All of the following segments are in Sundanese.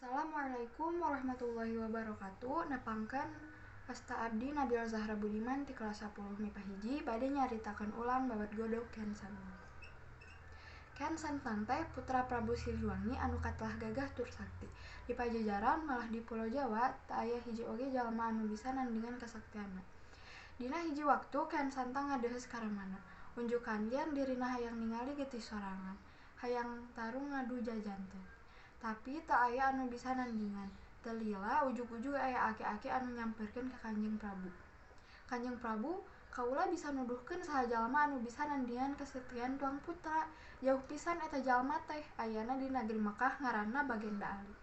Assalamualaikum warahmatullahi wabarakatuh. Nepangkeun Asta abdi Nabila Zahra Budiman ti kelas 10 MIPA hiji bade nyaritakeun ulang babad godog Kian Santang. Kian Santang teh putra Prabu Siliwangi anu katelah gagah tur sakti. Di Pajajaran malah di Pulau Jawa teu aya hiji oge jalma anu bisa nandingan kasaktianna. Dina hiji waktu Kian Santang ngadeuheus ka Ramana. Unjuk kandian dirina hayang ningali getih sorangan. Hayang tarung ngadu jajanten. Tapi teu aya anu bisa nandingan. Teu lila ujug-ujug aya aki-aki anu nyamperkeun ka Kanjeng Prabu. Kanjeng Prabu, kaula bisa nuduhkeun saha jalma anu bisa nandingan kasaktian Tuang Putra. Jauh pisan eta jalma teh, ayana di nagri Mekah ngaranna Bagenda Ali.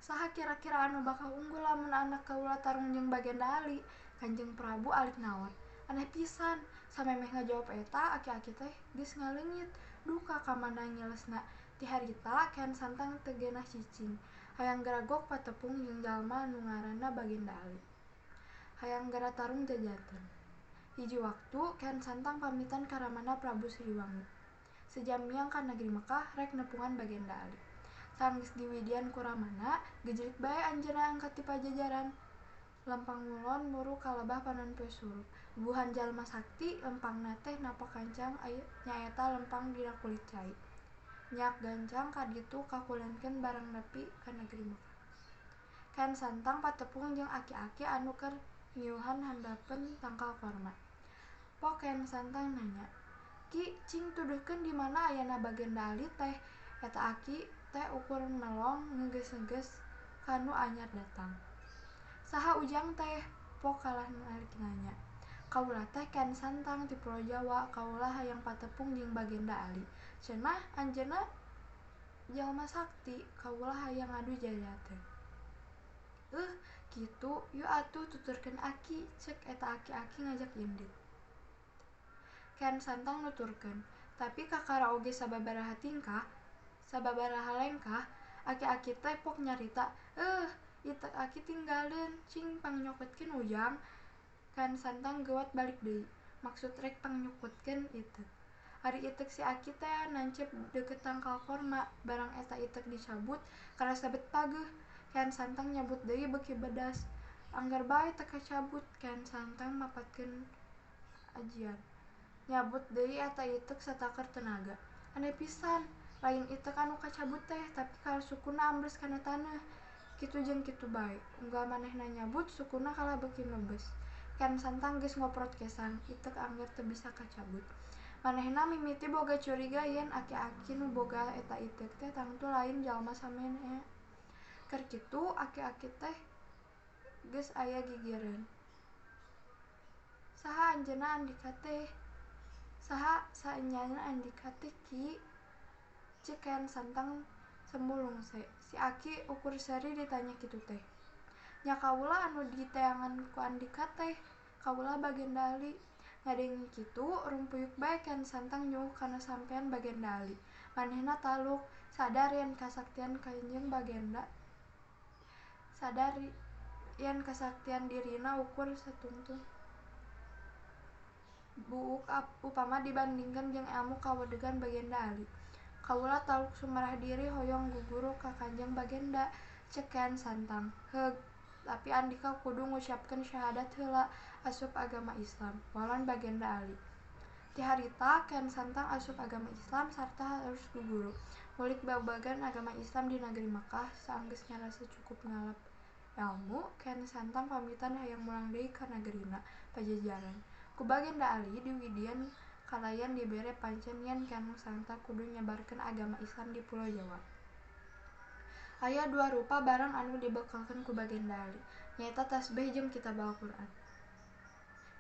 Saha kira-kira anu bakal unggul lamun anak kaula tarung jeung Bagenda Ali? Kanjeng Prabu alik naon. Aneh pisan, samemeh ngajawab eta aki-aki teh geus ngaleungit duka ka mana nyelesna. Ti harita Kian Santang teu genah cicing. Hayang garagok patepung jeung jalma anu ngaranna Bagenda Ali. Hayang gara tarung jajanten. Hiji waktu Kian Santang pamitan ka Ramana Prabu Siliwangi. Sejamiang ka nagri Mekah rek nepungan Bagenda Ali. Sanggeus diwidian ku Ramana, gejlik bae anjeunna angkat ti Pajajaran. Lempang ngulon muru kalebah panon poe surup. Bubuhan jalma sakti lempangna teh napak kancang nyaeta lempang dina kulit cai. Nyak gancang kaditu kakulenkeun barang nepi ka nagri Mekah. Kian Santang patepung jeung aki-aki anu keur ngiuhan handapeun tangkal korma. Pok Kian Santang nanya, "Ki, cing tuduhkeun di mana ayana Bagenda Ali teh?" Eta aki teh ukur melong ngeges-ngeges ka anu anyar datang. "Saha ujang teh?" Pok kalah nalik nanya. "Kaula teh Kian Santang ti Pulau Jawa, kaula hayang patepung jeung Bagenda Ali. Cenah anjeunna jalma sakti, kaula hayang ngadu jajanten." Kitu, yu atuh tuturkeun aki, ceuk eta aki-aki ngajak indit. Kian Santang nuturkeun, "Tapi kakara oge sababaraha lengkah, aki-aki teh pok nyarita, itek aki tinggaleun, cing pangnyokeutkeun ujang." Kian Santang geuwat balik deui, maksud rek pangnyokeutkeun itek. Ari itek si aki teh nancep deukeut tangkal korma, barang eta itek dicabut, karasa bet pageuh. Kian Santang nyabut deui beuki bedas. Anggar bae teu kacabut, Kian Santang mapatkeun ajian. Nyabut deui eta itek satakar tenaga. Aneh pisan, lain itek anu kacabut teh, tapi sukuna ambles kana taneuh. Kitu jeung kitu bae, unggal manehna nyabut sukuna kalah beuki mebes. Kian Santang geus ngoprot kesang, itek angger teu bisa kacabut. Manehna mimiti boga curiga yen aki-aki nu boga eta itek teh tangtu lain jalma samana. Keur kitu aki-aki teh geus aya gigireun. "Saha anjeunna Andika teh? Saha saenyana Andika teh, Ki?" ceuk Kian Santang sembulungse. Si aki ukur seuri ditanya kitu teh. "Nya kaula anu diteangan ku Andika teh, kaula Bagenda Ali." Ngadengi kitu, rumpuyuk bae Kian Santang nyuguh kana sampean Bagenda Ali. Manehna taluk, sadar yen kasaktian Kanjeng Bagenda. Sadar yen kasaktian dirina ukur satungtung buuk upama dibandingkeun jeung elmu kawedegan Bagenda Ali. "Kaula taluk sumerah diri hoyong guguru ka Kanjeng Bagenda," ceuk Kian Santang. "Heug, tapi Andika kudu ngucapkeun syahadat heula asup agama Islam," walon Bagenda Ali. Ti harita Kian Santang asup agama Islam sarta harus guguru. Ngulik babagan agama Islam di nagri Mekah. Saenggeus ngarasa cukup ngalap elmu, Kian Santang pamitan hayang mulang deui ka nagrina Pajajaran. Ku Bagenda Ali diwidian kalayan dibere pancen yen Kian Santang kudu nyebarkeun agama Islam di Pulau Jawa. Aya dua rupa barang anu dibekelkeun ku Bagenda Ali, nyaeta tasbih jeung kitab Al-Qur'an.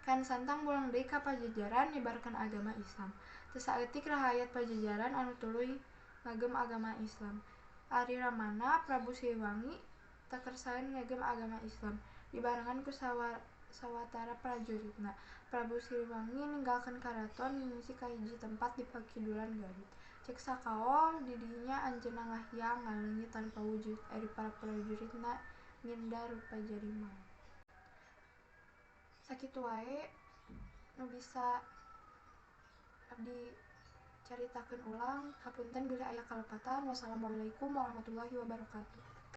Kian Santang mulang deui ka Pajajaran nyebarkeun agama Islam. Teu saeutik rahayat Pajajaran anu tuluy ngagem agama Islam. Ari Ramana Prabu Siliwangi teu kersaeun ngagem agama Islam, dibarengan ku sawatara prajuritna. Prabu Siliwangi ninggalkeun karaton mimisi ka hiji tempat di pakiduran Garut. Ceuk sakaol di dinya anjeunna ngahiang ngaleungit tanpa wujud, ari para prajuritna ngindar rupa jarima. Sakitu wae nu bisa abdi caritakeun ulang. Hapunten bila aya kalepatan. Wassalamualaikum warahmatullahi wabarakatuh.